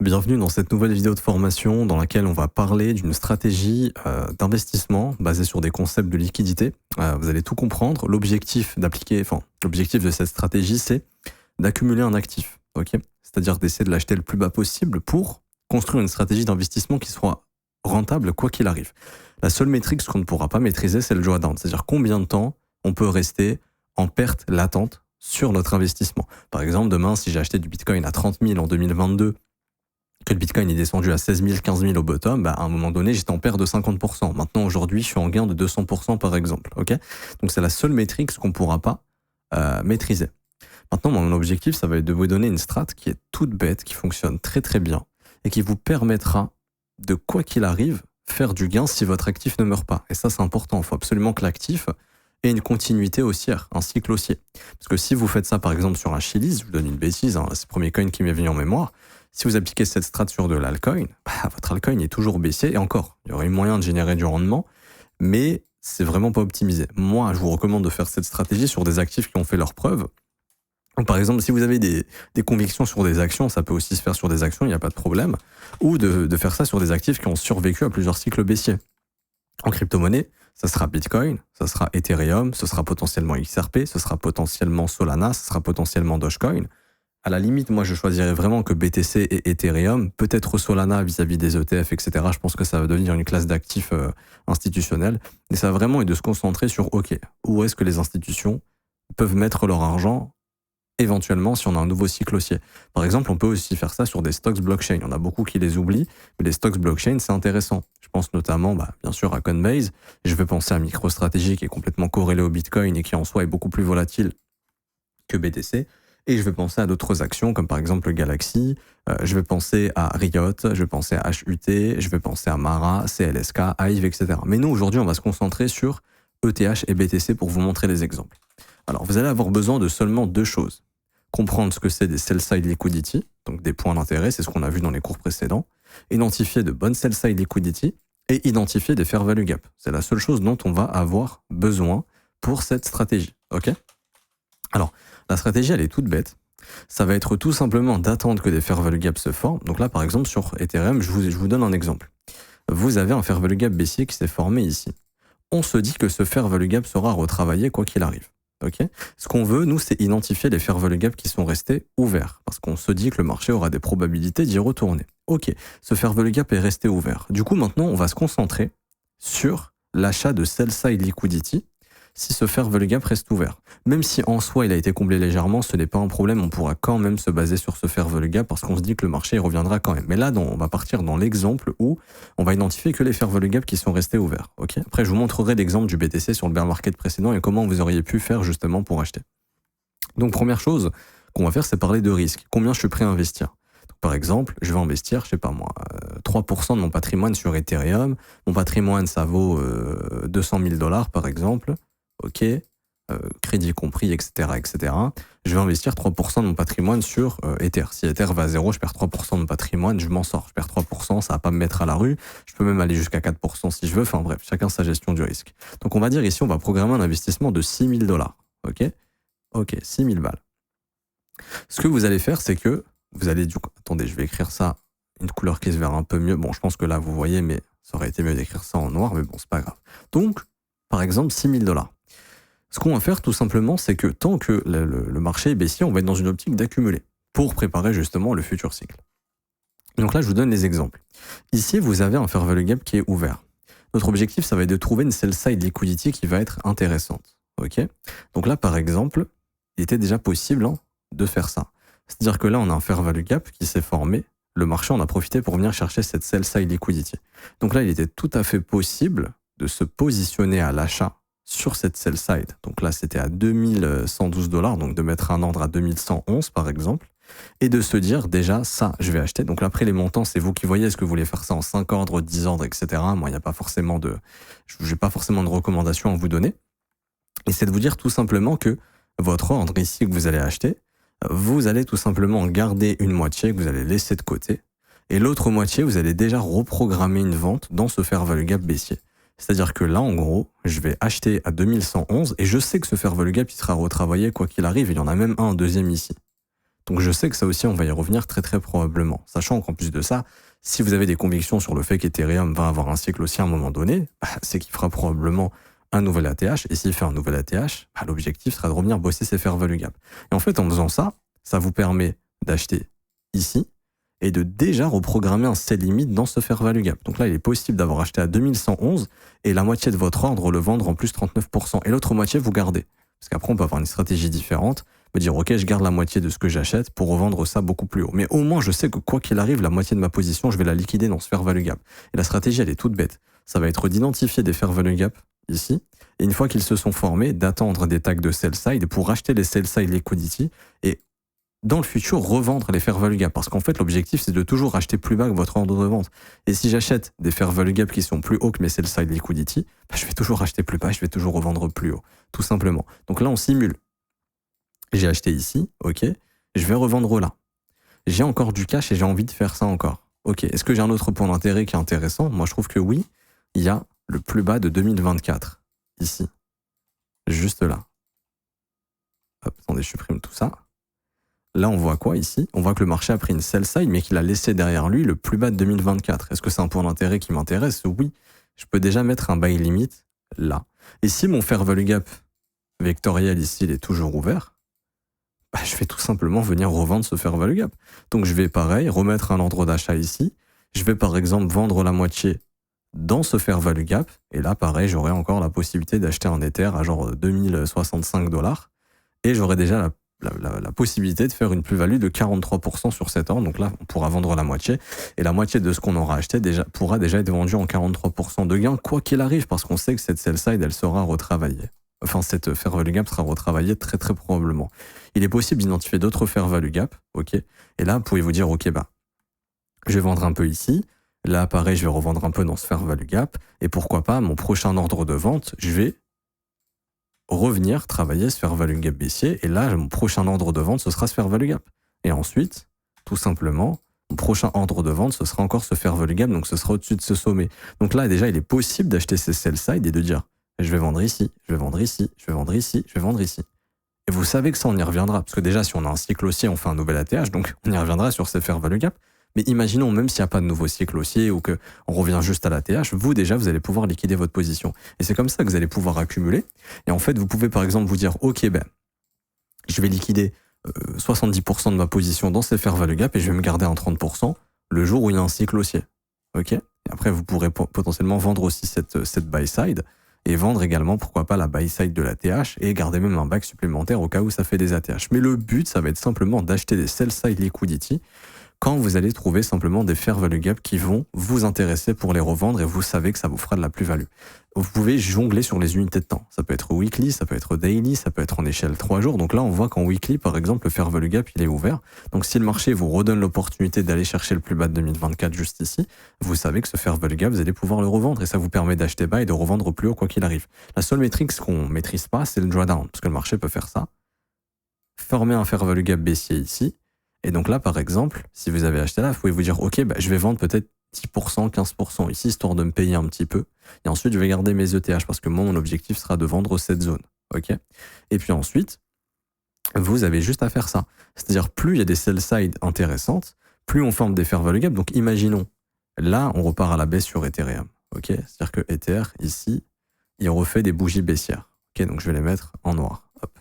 Bienvenue dans cette nouvelle vidéo de formation dans laquelle on va parler d'une stratégie d'investissement basée sur des concepts de liquidité. Vous allez tout comprendre. L'objectif de cette stratégie, c'est d'accumuler un actif, ok. C'est-à-dire d'essayer de l'acheter le plus bas possible pour construire une stratégie d'investissement qui soit rentable quoi qu'il arrive. La seule métrique qu'on ne pourra pas maîtriser, c'est le drawdown, c'est-à-dire combien de temps on peut rester en perte latente sur notre investissement. Par exemple, demain, si j'ai acheté du Bitcoin à 30 000 en 2022, que le Bitcoin est descendu à 16 000, 15 000 au bottom, à un moment donné, j'étais en perte de 50%. Maintenant, aujourd'hui, je suis en gain de 200% par exemple. Ok. Donc, c'est la seule métrique qu'on ne pourra pas maîtriser. Maintenant, mon objectif, ça va être de vous donner une strat qui est toute bête, qui fonctionne très très bien et qui vous permettra de, quoi qu'il arrive, faire du gain si votre actif ne meurt pas. Et ça, c'est important. Il faut absolument que l'actif ait une continuité haussière, un cycle haussier. Parce que si vous faites ça, par exemple, sur un Chiliz, je vous donne une bêtise, c'est le premier coin qui m'est venu en mémoire. Si vous appliquez cette strat sur de l'altcoin, votre altcoin est toujours baissier. Et encore, il y aurait eu moyen de générer du rendement, mais c'est vraiment pas optimisé. Moi, je vous recommande de faire cette stratégie sur des actifs qui ont fait leurs preuves. Donc, par exemple, si vous avez des convictions sur des actions, ça peut aussi se faire sur des actions, il n'y a pas de problème. Ou de faire ça sur des actifs qui ont survécu à plusieurs cycles baissiers. En crypto-monnaie, ça sera Bitcoin, ça sera Ethereum, ce sera potentiellement XRP, ce sera potentiellement Solana, ce sera potentiellement Dogecoin. À la limite, moi, je choisirais vraiment que BTC et Ethereum, peut-être Solana vis-à-vis des ETF, etc. Je pense que ça va devenir une classe d'actifs institutionnels. Et ça va vraiment être de se concentrer sur, OK, où est-ce que les institutions peuvent mettre leur argent éventuellement si on a un nouveau cycle haussier. Par exemple, on peut aussi faire ça sur des stocks blockchain. Il y en a beaucoup qui les oublient, mais les stocks blockchain, c'est intéressant. Je pense notamment, bien sûr, à Coinbase. Je vais penser à MicroStrategy qui est complètement corrélé au Bitcoin et qui en soi est beaucoup plus volatile que BTC. Et je vais penser à d'autres actions, comme par exemple Galaxy, je vais penser à Riot, je vais penser à HUT, je vais penser à Mara, CLSK, Hive, etc. Mais nous, aujourd'hui, on va se concentrer sur ETH et BTC pour vous montrer les exemples. Alors, vous allez avoir besoin de seulement deux choses. Comprendre ce que c'est des sell-side liquidity, donc des points d'intérêt, c'est ce qu'on a vu dans les cours précédents. Identifier de bonnes sell-side liquidity et identifier des fair value gap. C'est la seule chose dont on va avoir besoin pour cette stratégie. Ok ? Alors, la stratégie, elle est toute bête. Ça va être tout simplement d'attendre que des fair value gaps se forment. Donc là, par exemple, sur Ethereum, je vous donne un exemple. Vous avez un fair value gap baissier qui s'est formé ici. On se dit que ce fair value gap sera retravaillé quoi qu'il arrive. Okay. Ce qu'on veut, nous, c'est identifier les fair value gaps qui sont restés ouverts. Parce qu'on se dit que le marché aura des probabilités d'y retourner. Ok, ce fair value gap est resté ouvert. Du coup, maintenant, on va se concentrer sur l'achat de sell-side liquidity si ce fair value gap reste ouvert. Même si en soi il a été comblé légèrement, ce n'est pas un problème, on pourra quand même se baser sur ce fair value gap parce qu'on se dit que le marché reviendra quand même. Mais là, on va partir dans l'exemple où on va identifier que les fair value gap qui sont restés ouverts. Okay. Après, je vous montrerai l'exemple du BTC sur le bear market précédent et comment vous auriez pu faire justement pour acheter. Donc, première chose qu'on va faire, c'est parler de risque. Combien je suis prêt à investir ? Donc, par exemple, je vais investir, 3% de mon patrimoine sur Ethereum. Mon patrimoine, ça vaut 200 000 $ par exemple. Ok, crédit compris, etc., etc. Je vais investir 3% de mon patrimoine sur Ether. Si Ether va à 0, je perds 3% de mon patrimoine, je m'en sors. Je perds 3%, ça va pas me mettre à la rue. Je peux même aller jusqu'à 4% si je veux. Enfin bref, chacun sa gestion du risque. Donc on va dire ici, on va programmer un investissement de 6 000 $. Ok, 6 000 balles. Ce que vous allez faire, c'est que vous allez du coup... Attendez, je vais écrire ça, une couleur qui se verra un peu mieux. Bon, je pense que là, vous voyez, mais ça aurait été mieux d'écrire ça en noir, mais bon, c'est pas grave. Donc, par exemple, 6 000 $. Ce qu'on va faire tout simplement, c'est que tant que le marché est baissier, on va être dans une optique d'accumuler pour préparer justement le futur cycle. Donc là, je vous donne les exemples. Ici, vous avez un fair value gap qui est ouvert. Notre objectif, ça va être de trouver une sell-side liquidity qui va être intéressante. Ok ? Donc là, par exemple, il était déjà possible de faire ça. C'est-à-dire que là, on a un fair value gap qui s'est formé. Le marché en a profité pour venir chercher cette sell-side liquidity. Donc là, il était tout à fait possible de se positionner à l'achat sur cette sell side. Donc là, c'était à 2112 $, donc de mettre un ordre à 2111 par exemple, et de se dire déjà, ça, je vais acheter. Donc là, après les montants, c'est vous qui voyez, est-ce que vous voulez faire ça en 5 ordres, 10 ordres, etc. Moi, il n'y a pas forcément j'ai pas forcément de recommandations à vous donner. Et c'est de vous dire tout simplement que votre ordre ici que vous allez acheter, vous allez tout simplement garder une moitié que vous allez laisser de côté, et l'autre moitié, vous allez déjà reprogrammer une vente dans ce fair value gap baissier. C'est-à-dire que là, en gros, je vais acheter à 2111 et je sais que ce fair value gap, il sera retravaillé quoi qu'il arrive. Il y en a même un deuxième ici. Donc je sais que ça aussi, on va y revenir très très probablement. Sachant qu'en plus de ça, si vous avez des convictions sur le fait qu'Ethereum va avoir un cycle aussi à un moment donné, c'est qu'il fera probablement un nouvel ATH. Et s'il fait un nouvel ATH, l'objectif sera de revenir bosser ses fair value gap. Et en fait, en faisant ça, ça vous permet d'acheter ici et de déjà reprogrammer un sell limit dans ce fair value gap. Donc là, il est possible d'avoir acheté à 2111 et la moitié de votre ordre le vendre en plus 39%. Et l'autre moitié, vous gardez. Parce qu'après, on peut avoir une stratégie différente, me dire, ok, je garde la moitié de ce que j'achète pour revendre ça beaucoup plus haut. Mais au moins, je sais que quoi qu'il arrive, la moitié de ma position, je vais la liquider dans ce fair value gap. Et la stratégie, elle est toute bête. Ça va être d'identifier des fair value gap ici, et une fois qu'ils se sont formés, d'attendre des tags de sell side pour acheter les sell side liquidity et dans le futur, revendre les fair value gap. Parce qu'en fait, l'objectif, c'est de toujours acheter plus bas que votre ordre de vente. Et si j'achète des fair value gap qui sont plus hauts que mes sell side liquidity, je vais toujours acheter plus bas, je vais toujours revendre plus haut. Tout simplement. Donc là, on simule. J'ai acheté ici, ok. Je vais revendre là. J'ai encore du cash et j'ai envie de faire ça encore. Ok. Est-ce que j'ai un autre point d'intérêt qui est intéressant? Moi, je trouve que oui. Il y a le plus bas de 2024. Ici. Juste là. Hop, attendez, je supprime tout ça. Là, on voit quoi ici? On voit que le marché a pris une sell side, mais qu'il a laissé derrière lui le plus bas de 2024. Est-ce que c'est un point d'intérêt qui m'intéresse? Oui. Je peux déjà mettre un buy limit là. Et si mon fair value gap vectoriel ici, il est toujours ouvert, je vais tout simplement venir revendre ce fair value gap. Donc je vais pareil, remettre un ordre d'achat ici. Je vais par exemple vendre la moitié dans ce fair value gap. Et là, pareil, j'aurai encore la possibilité d'acheter un Ether à genre 2065 $. Et j'aurai déjà la possibilité de faire une plus-value de 43% sur cet ordre. Donc là, on pourra vendre la moitié. Et la moitié de ce qu'on aura acheté pourra déjà être vendu en 43% de gain, quoi qu'il arrive, parce qu'on sait que cette sell side, elle sera retravaillée. Enfin, cette fair value gap sera retravaillée très très probablement. Il est possible d'identifier d'autres fair value gap, ok. Et là, vous pouvez vous dire, ok, je vais vendre un peu ici. Là, pareil, je vais revendre un peu dans ce fair value gap. Et pourquoi pas, mon prochain ordre de vente, je vais revenir travailler ce fair value gap baissier. Et là, mon prochain ordre de vente, ce sera ce fair value gap. Et ensuite, tout simplement, mon prochain ordre de vente, ce sera encore ce fair value gap, donc ce sera au-dessus de ce sommet. Donc là, déjà, il est possible d'acheter ces sell side et de dire, je vais vendre ici, je vais vendre ici, je vais vendre ici, je vais vendre ici. Et vous savez que ça, on y reviendra. Parce que déjà, si on a un cycle haussier, on fait un nouvel ATH, donc on y reviendra sur ces fair value gap. Mais imaginons, même s'il n'y a pas de nouveau cycle haussier ou qu'on revient juste à l'ATH, vous déjà, vous allez pouvoir liquider votre position. Et c'est comme ça que vous allez pouvoir accumuler. Et en fait, vous pouvez par exemple vous dire, ok, je vais liquider 70% de ma position dans ces fair value gap et je vais me garder un 30% le jour où il y a un cycle haussier. Ok? Et après, vous pourrez potentiellement vendre aussi cette buy side et vendre également, pourquoi pas, la buy side de l'ATH et garder même un back supplémentaire au cas où ça fait des ATH. Mais le but, ça va être simplement d'acheter des sell side liquidity quand vous allez trouver simplement des fair value gap qui vont vous intéresser pour les revendre et vous savez que ça vous fera de la plus-value. Vous pouvez jongler sur les unités de temps. Ça peut être weekly, ça peut être daily, ça peut être en échelle 3 jours. Donc là, on voit qu'en weekly, par exemple, le fair value gap, il est ouvert. Donc si le marché vous redonne l'opportunité d'aller chercher le plus bas de 2024 juste ici, vous savez que ce fair value gap, vous allez pouvoir le revendre et ça vous permet d'acheter bas et de revendre au plus haut quoi qu'il arrive. La seule métrique qu'on maîtrise pas, c'est le drawdown, parce que le marché peut faire ça. Former un fair value gap baissier ici. Et donc là, par exemple, si vous avez acheté là, vous pouvez vous dire, ok, je vais vendre peut-être 10%, 15% ici, histoire de me payer un petit peu. Et ensuite, je vais garder mes ETH parce que moi, mon objectif sera de vendre cette zone. Ok. Et puis ensuite, vous avez juste à faire ça. C'est-à-dire, plus il y a des sell side intéressantes, plus on forme des fair value gap. Donc, imaginons, là, on repart à la baisse sur Ethereum. Ok. C'est-à-dire que Ether, ici, il refait des bougies baissières. Ok. Donc, je vais les mettre en noir. Hop.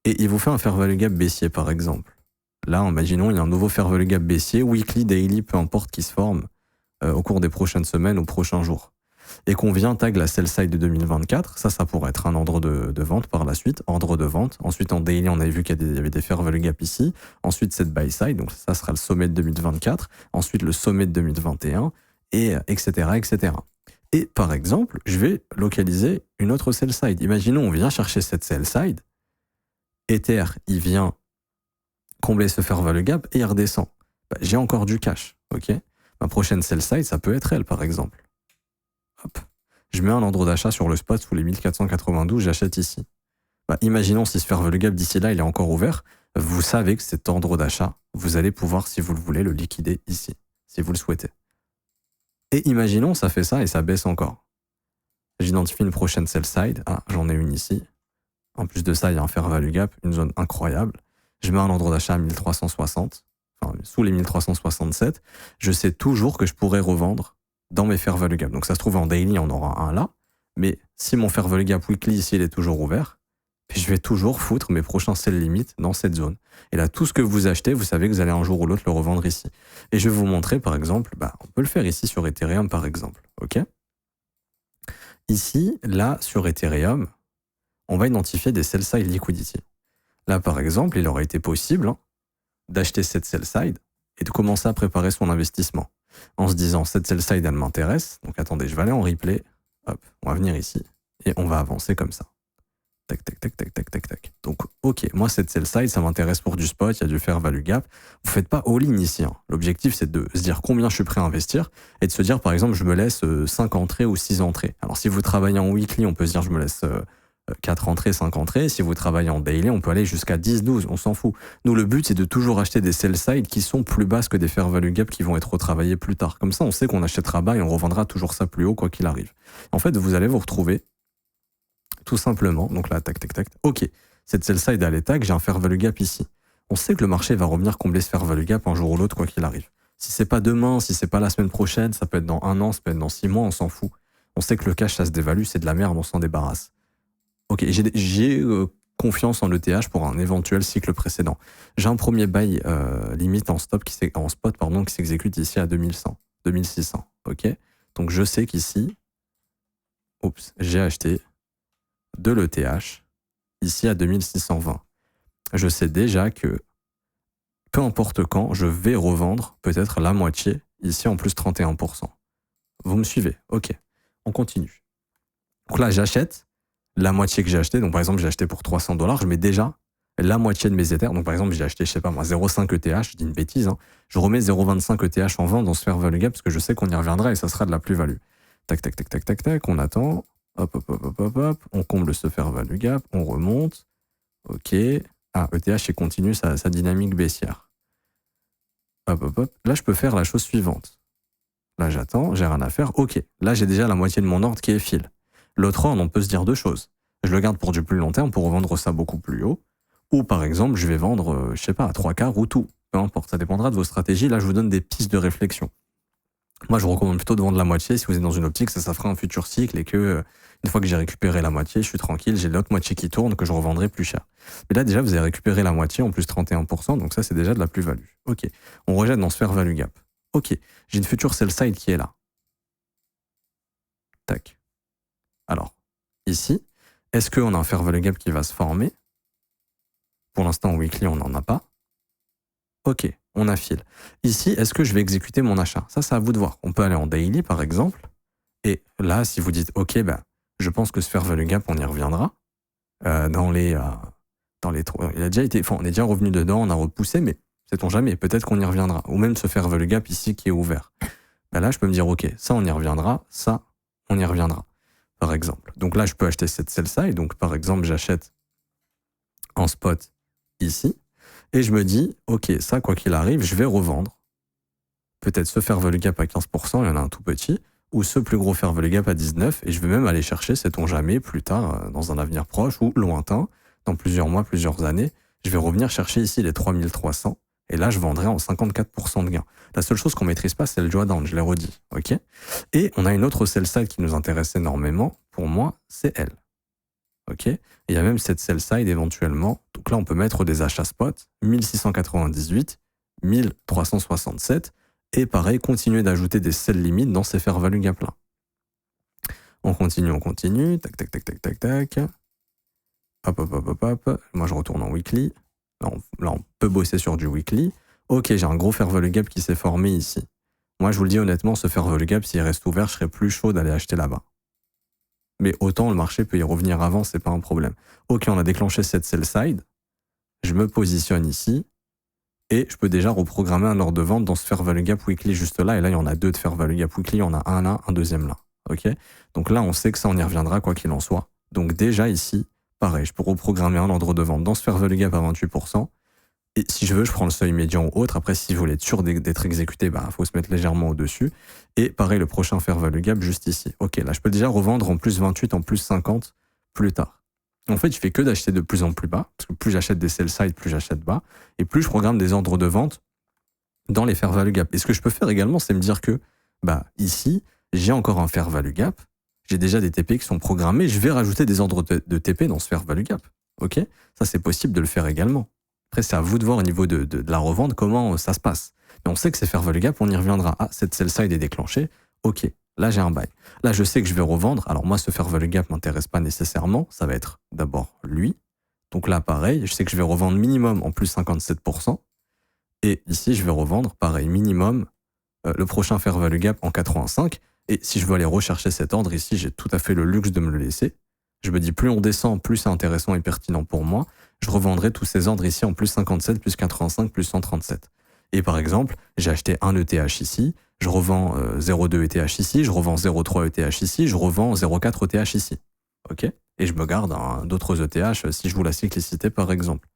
Et il vous fait un fair value gap baissier, par exemple. Là, imaginons, il y a un nouveau fair value gap baissier, weekly, daily, peu importe, qui se forme au cours des prochaines semaines, aux prochains jours. Et qu'on vient tag la sell side de 2024, ça pourrait être un ordre de vente par la suite, ordre de vente. Ensuite, en daily, on avait vu qu'il y avait des fair value gap ici. Ensuite, cette buy side, donc ça sera le sommet de 2024. Ensuite, le sommet de 2021, et etc., etc. Et par exemple, je vais localiser une autre sell side. Imaginons, on vient chercher cette sell side. Ether, il vient combler ce fair value gap et il redescend. J'ai encore du cash, ok. Ma prochaine sell side, ça peut être elle, par exemple. Hop. Je mets un ordre d'achat sur le spot sous les 1492, j'achète ici. Imaginons si ce fair value gap d'ici là, il est encore ouvert, vous savez que cet ordre d'achat, vous allez pouvoir, si vous le voulez, le liquider ici, si vous le souhaitez. Et imaginons, ça fait ça et ça baisse encore. J'identifie une prochaine sell side. Ah, j'en ai une ici. En plus de ça, il y a un fair value gap, une zone incroyable. je mets un ordre d'achat à 1360, enfin, sous les 1367, je sais toujours que je pourrais revendre dans mes fair value gap. Donc ça se trouve en daily, on aura un là, mais si mon fair value gap weekly ici, il est toujours ouvert, puis je vais toujours foutre mes prochains sell limits dans cette zone. Et là, tout ce que vous achetez, vous savez que vous allez un jour ou l'autre le revendre ici. Et je vais vous montrer, par exemple, on peut le faire ici sur Ethereum, par exemple. OK ? Ici, là, sur Ethereum, on va identifier des sell-side liquidity. Là, par exemple, il aurait été possible d'acheter cette sell-side et de commencer à préparer son investissement. En se disant, cette sell-side, elle m'intéresse. Donc, attendez, je vais aller en replay. Hop, on va venir ici et on va avancer comme ça. Tac, tac, tac, tac, tac, tac, tac. Donc, ok, moi, cette sell-side, ça m'intéresse pour du spot, il y a du fair value gap. Vous faites pas all-in ici. L'objectif, c'est de se dire combien je suis prêt à investir et de se dire, par exemple, je me laisse 5 entrées ou 6 entrées. Alors, si vous travaillez en weekly, on peut se dire, je me laisse 4 entrées, 5 entrées. Si vous travaillez en daily, on peut aller jusqu'à 10, 12, on s'en fout. Nous, le but, c'est de toujours acheter des sell-side qui sont plus basses que des fair value gap qui vont être retravaillés plus tard. Comme ça, on sait qu'on achètera bas et on revendra toujours ça plus haut, quoi qu'il arrive. En fait, vous allez vous retrouver tout simplement, donc là, tac, tac, tac, ok, cette sell-side à l'état, j'ai un fair value gap ici. On sait que le marché va revenir combler ce fair value gap un jour ou l'autre, quoi qu'il arrive. Si c'est pas demain, si c'est pas la semaine prochaine, ça peut être dans 1 an, ça peut être dans 6 mois, on s'en fout. On sait que le cash, ça se dévalue, c'est de la merde, on s'en débarrasse. Ok, j'ai confiance en ETH pour un éventuel cycle précédent. J'ai un premier buy limite en spot qui s'exécute ici à 2100, 2600, ok. Donc je sais qu'ici, j'ai acheté de l'ETH ici à 2620. Je sais déjà que peu importe quand, je vais revendre peut-être la moitié ici en plus 31%. Vous me suivez? Ok, on continue. Donc là, j'achète la moitié que j'ai acheté. Donc par exemple, j'ai acheté pour $300, je mets déjà la moitié de mes Ethers. Donc par exemple, j'ai acheté, je sais pas moi, 0,5 ETH, je dis une bêtise, je remets 0,25 ETH en vente dans ce fair value gap parce que je sais qu'on y reviendra et ça sera de la plus-value. Tac, tac, tac, tac, tac, tac, on attend. Hop, hop, hop, hop, hop, hop, on comble ce fair value gap, on remonte. Ok. Ah, ETH, il continue sa dynamique baissière. Hop, hop, hop. Là, je peux faire la chose suivante. Là, j'attends, j'ai rien à faire. Ok. Là, j'ai déjà la moitié de mon ordre qui est fil. L'autre ordre, on peut se dire deux choses. Je le garde pour du plus long terme pour revendre ça beaucoup plus haut. Ou par exemple, je vais vendre, je sais pas, à 3/4 ou tout. Peu importe, ça dépendra de vos stratégies. Là, je vous donne des pistes de réflexion. Moi, je vous recommande plutôt de vendre la moitié si vous êtes dans une optique, ça fera un futur cycle et que, une fois que j'ai récupéré la moitié, je suis tranquille, j'ai l'autre moitié qui tourne que je revendrai plus cher. Mais là, déjà, vous avez récupéré la moitié en plus 31%, donc ça, c'est déjà de la plus-value. Ok. On rejette dans ce fair value gap. Ok. J'ai une future sell side qui est là. Tac. Alors, ici, est-ce qu'on a un fair value gap qui va se former? Pour l'instant, en weekly, on n'en a pas. Ok, on affile. Ici, est-ce que je vais exécuter mon achat? Ça, c'est à vous de voir. On peut aller en daily, par exemple. Et là, si vous dites, ok, je pense que ce fair value gap, on y reviendra. Dans les il a déjà été, on est déjà revenu dedans, on a repoussé, mais sait-on jamais, peut-être qu'on y reviendra. Ou même ce fair value gap ici qui est ouvert. Là, je peux me dire, ok, ça, on y reviendra, ça, on y reviendra. Par exemple. Donc là, je peux acheter cette sell-side. Donc, par exemple, j'achète en spot ici. Et je me dis, ok, ça, quoi qu'il arrive, je vais revendre. Peut-être ce fair value gap à 15%, il y en a un tout petit, ou ce plus gros fair value gap à 19%, et je vais même aller chercher, sait-on jamais, plus tard, dans un avenir proche ou lointain, dans plusieurs mois, plusieurs années, je vais revenir chercher ici les 3300, et là, je vendrai en 54% de gain. La seule chose qu'on maîtrise pas, c'est le drawdown, je l'ai redit, ok? Et on a une autre sell side qui nous intéresse énormément, pour moi, c'est elle. Ok. Et il y a même cette sell side éventuellement. Donc là, on peut mettre des achats spot 1698, 1367 et pareil, continuer d'ajouter des sell limites dans ces fair value gap là. On continue. Tac, tac, tac, tac, tac, tac. Hop, hop, hop, hop, hop. Moi, je retourne en weekly. Là, on peut bosser sur du weekly. Ok, j'ai un gros fair value gap qui s'est formé ici. Moi, je vous le dis honnêtement, ce fair value gap, s'il reste ouvert, je serais plus chaud d'aller acheter là-bas. Mais autant le marché peut y revenir avant, c'est pas un problème. Ok, on a déclenché cette sell side. Je me positionne ici. Et je peux déjà reprogrammer un ordre de vente dans ce fair value gap weekly juste là. Et là, il y en a deux de fair value gap weekly. Il y en a un là, un deuxième là. Ok. Donc là, on sait que ça, on y reviendra quoi qu'il en soit. Donc déjà ici, pareil, je peux reprogrammer un ordre de vente dans ce fair value gap à 28%. Et si je veux, je prends le seuil médian ou autre. Après, si vous voulez être sûr d'être exécuté, faut se mettre légèrement au-dessus. Et pareil, le prochain fair value gap juste ici. Ok, là, je peux déjà revendre en plus 28, en plus 50 plus tard. En fait, je fais que d'acheter de plus en plus bas, parce que plus j'achète des sell side, plus j'achète bas, et plus je programme des ordres de vente dans les fair value gap. Et ce que je peux faire également, c'est me dire que ici, j'ai encore un fair value gap, j'ai déjà des TP qui sont programmés, je vais rajouter des ordres de TP dans ce fair value gap. Ok, ça c'est possible de le faire également. Après, c'est à vous de voir au niveau de la revente comment ça se passe. Mais on sait que ces fair value gap, on y reviendra. Ah, cette sell side est déclenchée. Ok, là j'ai un buy. Là, je sais que je vais revendre. Alors moi, ce fair value gap m'intéresse pas nécessairement. Ça va être d'abord lui. Donc là, pareil, je sais que je vais revendre minimum en plus 57%. Et ici, je vais revendre, pareil, minimum le prochain fair value gap en 85. Et si je veux aller rechercher cet ordre, ici, j'ai tout à fait le luxe de me le laisser. Je me dis, plus on descend, plus c'est intéressant et pertinent pour moi. Je revendrai tous ces ordres ici en plus 57, plus 85, plus 137. Et par exemple, j'ai acheté un ETH ici, je revends 0,2 ETH ici, je revends 0,3 ETH ici, je revends 0,4 ETH ici. Ok ? Et je me garde d'autres ETH si je joue la cyclicité par exemple.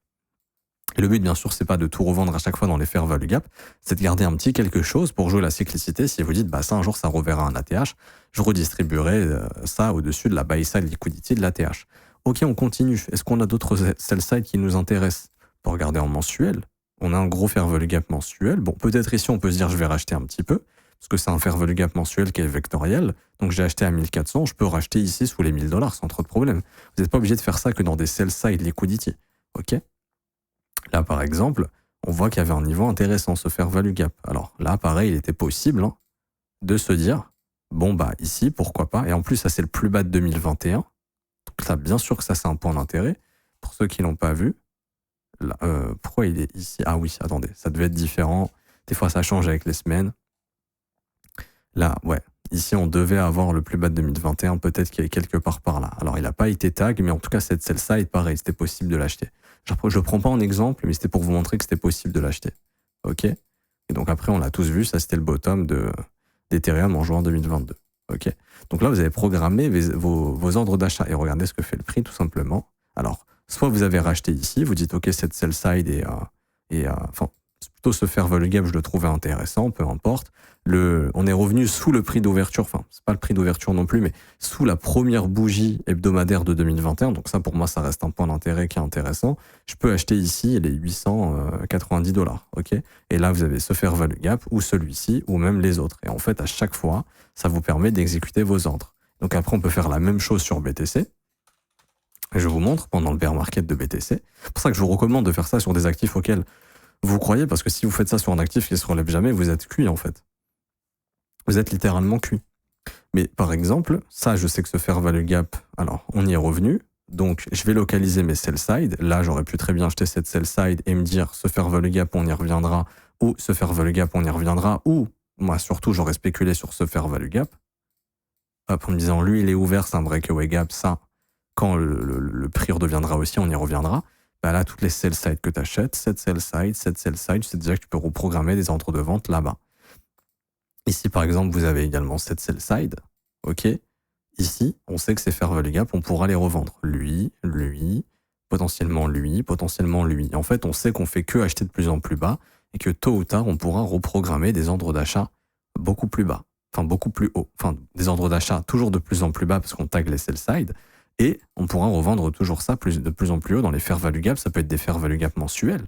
Et le but, bien sûr, c'est pas de tout revendre à chaque fois dans les fair value gap, c'est de garder un petit quelque chose pour jouer la cyclicité. Si vous dites, ça, un jour, ça reverra un ATH, je redistribuerai ça au-dessus de la buy side liquidity de l'ATH. Ok, on continue. Est-ce qu'on a d'autres sell side qui nous intéressent? Pour regarder en mensuel, on a un gros fair value gap mensuel. Bon, peut-être ici, on peut se dire, je vais racheter un petit peu, parce que c'est un fair value gap mensuel qui est vectoriel. Donc, j'ai acheté à 1400, je peux racheter ici sous les $1000 sans trop de problème. Vous n'êtes pas obligé de faire ça que dans des sell side liquidity. Ok? Là, par exemple, on voit qu'il y avait un niveau intéressant, ce fair value gap. Alors là, pareil, il était possible de se dire, ici, pourquoi pas. Et en plus, ça, c'est le plus bas de 2021. Donc là, bien sûr que ça, c'est un point d'intérêt. Pour ceux qui l'ont pas vu, là, pourquoi il est ici? Ah oui, attendez, ça devait être différent. Des fois, ça change avec les semaines. Là, ouais. Ici, on devait avoir le plus bas de 2021, peut-être qu'il est quelque part par là. Alors, il n'a pas été tag, mais en tout cas, cette sell-side, pareil, c'était possible de l'acheter. Je ne le prends pas en exemple, mais c'était pour vous montrer que c'était possible de l'acheter. OK? Et donc, après, on l'a tous vu, ça, c'était le bottom d'Ethereum en juin 2022. OK? Donc là, vous avez programmé vos ordres d'achat et regardez ce que fait le prix, tout simplement. Alors, soit vous avez racheté ici, vous dites, OK, cette sell-side enfin, plutôt ce fair value gap, je le trouvais intéressant, peu importe. On est revenu sous le prix d'ouverture, enfin, c'est pas le prix d'ouverture non plus, mais sous la première bougie hebdomadaire de 2021. Donc ça, pour moi, ça reste un point d'intérêt qui est intéressant. Je peux acheter ici les $890, ok? Et là, vous avez ce fair value gap, ou celui-ci, ou même les autres. Et en fait, à chaque fois, ça vous permet d'exécuter vos ordres. Donc après, on peut faire la même chose sur BTC. Je vous montre pendant le bear market de BTC. C'est pour ça que je vous recommande de faire ça sur des actifs auxquels vous croyez, parce que si vous faites ça sur un actif qui ne se relève jamais, vous êtes cuit en fait. Vous êtes littéralement cuit. Mais par exemple, ça, je sais que ce fair value gap, alors on y est revenu, donc je vais localiser mes sell side. Là, j'aurais pu très bien acheter cette sell side et me dire ce fair value gap, on y reviendra, ou ce fair value gap, on y reviendra, ou moi surtout, j'aurais spéculé sur ce fair value gap. Hop, en me disant, lui, il est ouvert, c'est un breakaway gap, ça, quand le prix redeviendra aussi, on y reviendra. Là, toutes les sell side que tu achètes, cette sell side, tu sais déjà que tu peux reprogrammer des ordres de vente là-bas. Ici, par exemple, vous avez également cette sell side. OK. Ici, on sait que c'est fair value gap, on pourra les revendre. Lui, potentiellement lui, potentiellement lui. En fait, on sait qu'on fait que acheter de plus en plus bas et que tôt ou tard, on pourra reprogrammer des ordres d'achat beaucoup plus bas. Enfin, beaucoup plus haut. Enfin, des ordres d'achat toujours de plus en plus bas parce qu'on tag les sell side. Et on pourra revendre toujours ça de plus en plus haut dans les fair value gap. Ça peut être des fair value gap mensuels.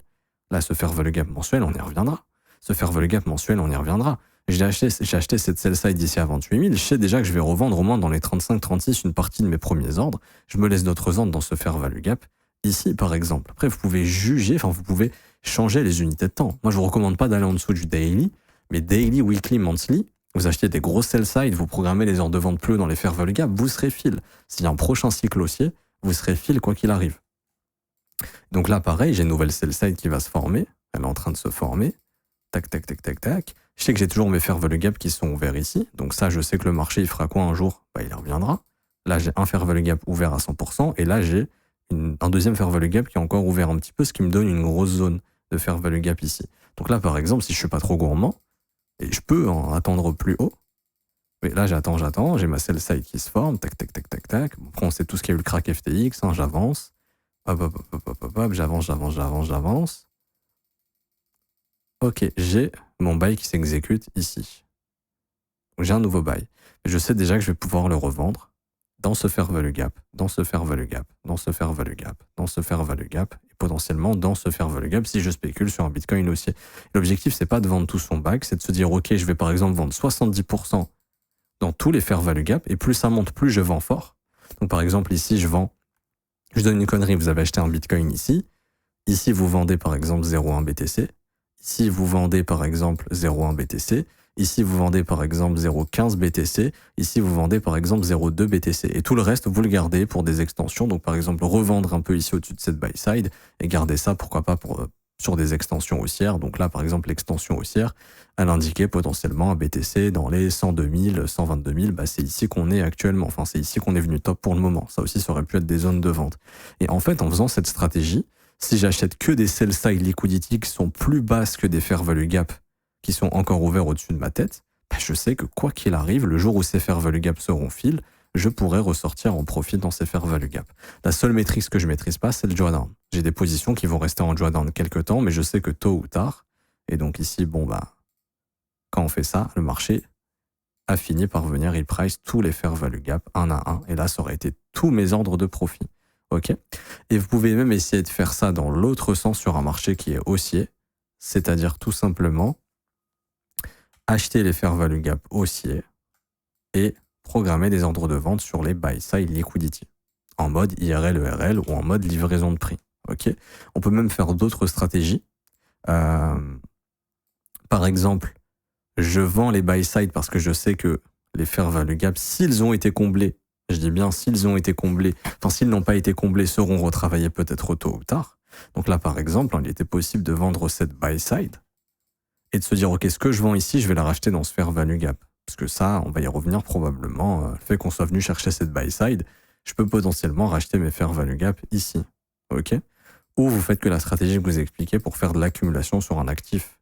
Là, ce fair value gap mensuel, on y reviendra. Ce fair value gap mensuel, on y reviendra. J'ai acheté cette sell side d'ici à 28 000. Je sais déjà que je vais revendre au moins dans les 35-36 une partie de mes premiers ordres. Je me laisse d'autres ordres dans ce fair value gap. Ici, par exemple. Après, vous pouvez juger, vous pouvez changer les unités de temps. Moi, je vous recommande pas d'aller en dessous du daily, mais daily, weekly, monthly, vous achetez des gros sell side, vous programmez les ordres de vente plus dans les fair value gap, vous serez fil. S'il y a un prochain cycle haussier, vous serez fil quoi qu'il arrive. Donc là, pareil, j'ai une nouvelle sell side qui va se former. Elle est en train de se former. Tac, tac, tac, tac, tac. Je sais que j'ai toujours mes fair value gap qui sont ouverts ici. Donc ça, je sais que le marché, il fera quoi un jour? Il reviendra. Là, j'ai un fair value gap ouvert à 100%. Et là, j'ai un deuxième fair value gap qui est encore ouvert un petit peu, ce qui me donne une grosse zone de fair value gap ici. Donc là, par exemple, si je suis pas trop gourmand, et je peux en attendre plus haut, mais là, j'attends, j'ai ma sell side qui se forme, tac, tac, tac, tac, tac. Après, on sait tout ce qu'il y a eu le crack FTX, j'avance. J'avance. Ok, j'ai mon bail qui s'exécute ici. J'ai un nouveau bail. Je sais déjà que je vais pouvoir le revendre dans ce fair value gap, dans ce fair value gap, dans ce fair value gap, dans ce fair value gap, et potentiellement dans ce fair value gap si je spécule sur un Bitcoin haussier. L'objectif, c'est pas de vendre tout son bac, c'est de se dire, ok, je vais par exemple vendre 70% dans tous les fair value gap, et plus ça monte, plus je vends fort. Donc par exemple, ici, je donne une connerie, vous avez acheté un Bitcoin ici vous vendez par exemple 0,1 BTC, ici vous vendez par exemple 0,1 BTC, ici vous vendez par exemple 0,15 BTC, ici vous vendez par exemple 0,2 BTC, et tout le reste vous le gardez pour des extensions, donc par exemple revendre un peu ici au-dessus de cette buy side, et garder ça pourquoi pas sur des extensions haussières. Donc là par exemple l'extension haussière, elle indiquait potentiellement un BTC dans les 102 000, 122 000, c'est ici qu'on est actuellement, enfin c'est ici qu'on est venu top pour le moment, ça aussi ça aurait pu être des zones de vente. Et en fait en faisant cette stratégie, si j'achète que des sell side liquidity qui sont plus basses que des fair value gap qui sont encore ouverts au-dessus de ma tête, je sais que quoi qu'il arrive, le jour où ces fair value gap seront fill, je pourrai ressortir en profit dans ces fair value gap. La seule métrique que je maîtrise pas, c'est le drawdown. J'ai des positions qui vont rester en drawdown quelques temps, mais je sais que tôt ou tard, et donc ici, quand on fait ça, le marché a fini par venir, il price tous les fair value gap un à un, et là, ça aurait été tous mes ordres de profit. Ok. Et vous pouvez même essayer de faire ça dans l'autre sens sur un marché qui est haussier, c'est-à-dire tout simplement acheter les fair value gap haussiers et programmer des ordres de vente sur les buy side liquidity en mode IRL, ERL ou en mode livraison de prix. Ok. On peut même faire d'autres stratégies. Par exemple, je vends les buy side parce que je sais que les fair value gap, s'ils ont été comblés, je dis bien s'ils ont été comblés, enfin s'ils n'ont pas été comblés, seront retravaillés peut-être tôt ou tard. Donc là, par exemple, il était possible de vendre cette buy side et de se dire, ok, ce que je vends ici, je vais la racheter dans ce fair value gap. Parce que ça, on va y revenir probablement. Le fait qu'on soit venu chercher cette buy side, je peux potentiellement racheter mes fair value gap ici. Ok. Ou vous faites que la stratégie que je vous ai expliquée pour faire de l'accumulation sur un actif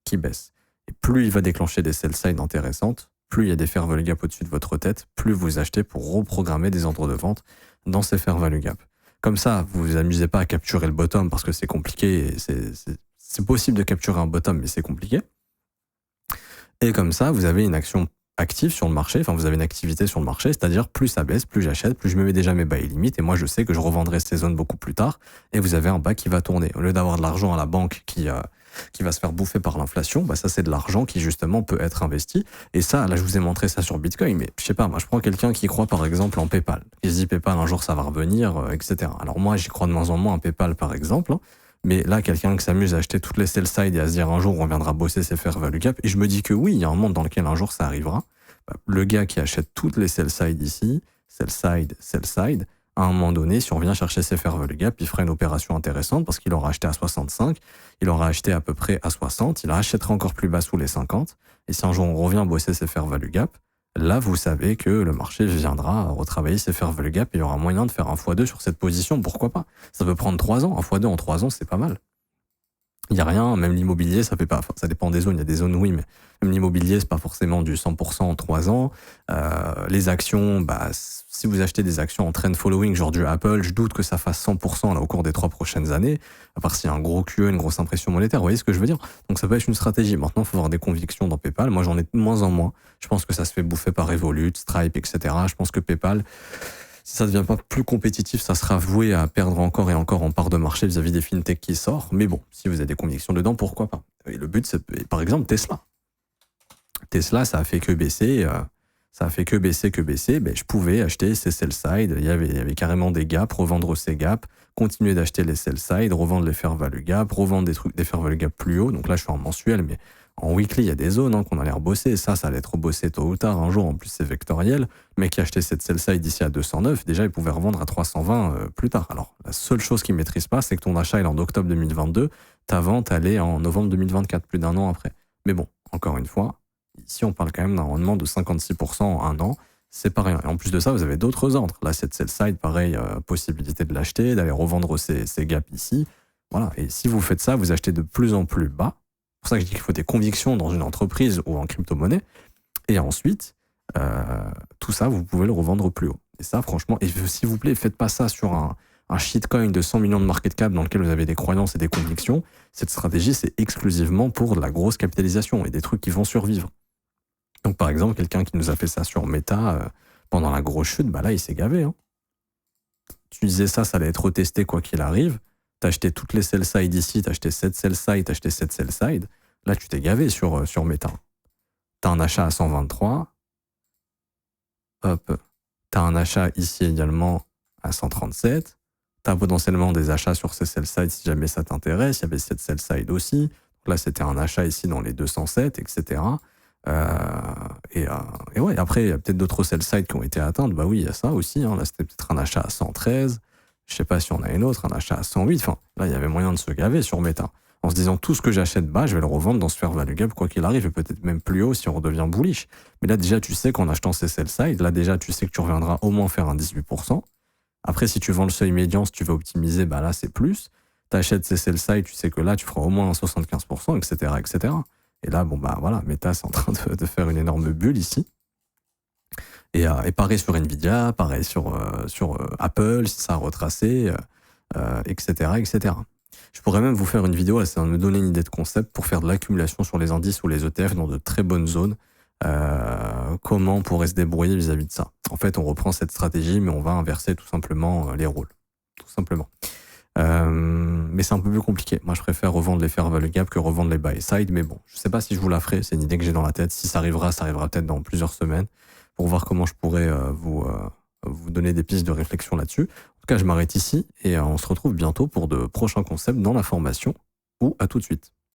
qui baisse. Et plus il va déclencher des sell side intéressantes, plus il y a des fair value gap au-dessus de votre tête, plus vous achetez pour reprogrammer des ordres de vente dans ces fair value gap. Comme ça, vous vous amusez pas à capturer le bottom parce que c'est compliqué. C'est possible de capturer un bottom, mais c'est compliqué. Et comme ça, vous avez une action active sur le marché, enfin vous avez une activité sur le marché, c'est-à-dire plus ça baisse, plus j'achète, plus je me mets déjà mes buy limit, et moi je sais que je revendrai ces zones beaucoup plus tard, et vous avez un bas qui va tourner. Au lieu d'avoir de l'argent à la banque qui va se faire bouffer par l'inflation, ça c'est de l'argent qui justement peut être investi. Et ça, là je vous ai montré ça sur Bitcoin, mais je sais pas, moi je prends quelqu'un qui croit par exemple en PayPal, qui se dit PayPal un jour ça va revenir, etc. Alors moi j'y crois de moins en moins en PayPal par exemple, mais là quelqu'un qui s'amuse à acheter toutes les sell side et à se dire un jour on viendra bosser ses fair value gap, et je me dis que oui, il y a un monde dans lequel un jour ça arrivera. Le gars qui achète toutes les sell side ici, sell side, à un moment donné, si on vient chercher ses fair value gap, il fera une opération intéressante parce qu'il aura acheté à 65, il aura acheté à peu près à 60, il rachètera encore plus bas sous les 50, et si un jour on revient bosser ses fair value gap, là vous savez que le marché viendra retravailler ses fair value gap et il y aura moyen de faire un x2 sur cette position, pourquoi pas. Ça peut prendre 3 ans, un x2 en 3 ans c'est pas mal. Il n'y a rien, même l'immobilier, ça fait pas, ça dépend des zones, il y a des zones oui, mais même l'immobilier, c'est pas forcément du 100% en 3 ans. Les actions, si vous achetez des actions en trend following, genre du Apple, je doute que ça fasse 100% là, au cours des 3 prochaines années, à part s'il y a un gros QE, une grosse impression monétaire, vous voyez ce que je veux dire? Donc ça peut être une stratégie. Maintenant, il faut avoir des convictions dans PayPal. Moi, j'en ai de moins en moins. Je pense que ça se fait bouffer par Revolut, Stripe, etc. Je pense que PayPal, si ça ne devient pas plus compétitif, ça sera voué à perdre encore et encore en part de marché vis-à-vis des fintechs qui sortent. Mais bon, si vous avez des convictions dedans, pourquoi pas? Et le but, c'est par exemple Tesla. Tesla, ça a fait que baisser. Je pouvais acheter ces sell side. Il y avait carrément des gaps, revendre ces gaps, continuer d'acheter les sell side, revendre les fair value gap, revendre des fair value gap plus haut. Donc là, je suis en mensuel, mais en weekly, il y a des zones qu'on allait rebosser. Ça allait être rebossé tôt ou tard. Un jour, en plus, c'est vectoriel. Le mec qui achetait cette sell side ici à 209, déjà, il pouvait revendre à 320 plus tard. Alors, la seule chose qu'il ne maîtrise pas, c'est que ton achat est en octobre 2022. Ta vente, elle est en novembre 2024, plus d'un an après. Mais bon, encore une fois, ici, on parle quand même d'un rendement de 56% en un an. C'est pas rien. Et en plus de ça, vous avez d'autres ordres. Là, cette sell side, pareil, possibilité de l'acheter, d'aller revendre ces gaps ici. Voilà. Et si vous faites ça, vous achetez de plus en plus bas. C'est pour ça que je dis qu'il faut des convictions dans une entreprise ou en crypto-monnaie. Et ensuite, tout ça, vous pouvez le revendre plus haut. Et ça, franchement, et s'il vous plaît, faites pas ça sur un shitcoin de 100 millions de market cap dans lequel vous avez des croyances et des convictions. Cette stratégie, c'est exclusivement pour de la grosse capitalisation et des trucs qui vont survivre. Donc, par exemple, quelqu'un qui nous a fait ça sur Meta, pendant la grosse chute, bah là, il s'est gavé. Hein. Tu disais ça allait être retesté quoi qu'il arrive. T'as acheté toutes les sell side ici, t'as acheté 7 sell side, t'as acheté 7 sell side. Là, tu t'es gavé sur Meta. T'as un achat à 123. Hop. T'as un achat ici également à 137. T'as potentiellement des achats sur ces sell side si jamais ça t'intéresse. Il y avait cette sell side aussi. Donc là, c'était un achat ici dans les 207, etc. Et ouais, après, il y a peut-être d'autres sell side qui ont été atteintes. Bah oui, il y a ça aussi. Hein. Là, c'était peut-être un achat à 113. Je sais pas si on a une autre, un achat à 108. Enfin, là, il y avait moyen de se gaver sur Meta. En se disant, tout ce que j'achète bas, je vais le revendre dans ce fair value gap, quoi qu'il arrive, et peut-être même plus haut si on redevient bullish. Mais là, déjà, tu sais qu'en achetant ces sell side, là, déjà, tu sais que tu reviendras au moins faire un 18%. Après, si tu vends le seuil médian, si tu veux optimiser, bah là, c'est plus. Tu achètes ces sell side, tu sais que là, tu feras au moins un 75%, etc., etc. Et là, bon, bah voilà, Meta, c'est en train de faire une énorme bulle ici. Et pareil sur Nvidia, pareil sur Apple, si ça a retracé, etc., etc. Je pourrais même vous faire une vidéo, ça va me donner une idée de concept pour faire de l'accumulation sur les indices ou les ETF dans de très bonnes zones. Comment on pourrait se débrouiller vis-à-vis de ça. En fait, on reprend cette stratégie, mais on va inverser tout simplement les rôles. Tout simplement. Mais c'est un peu plus compliqué. Moi, je préfère revendre les fair value gap que revendre les buy side. Mais bon, je sais pas si je vous la ferai. C'est une idée que j'ai dans la tête. Si ça arrivera peut-être dans plusieurs semaines pour voir comment je pourrais vous donner des pistes de réflexion là-dessus. En tout cas, je m'arrête ici et on se retrouve bientôt pour de prochains concepts dans la formation ou à tout de suite.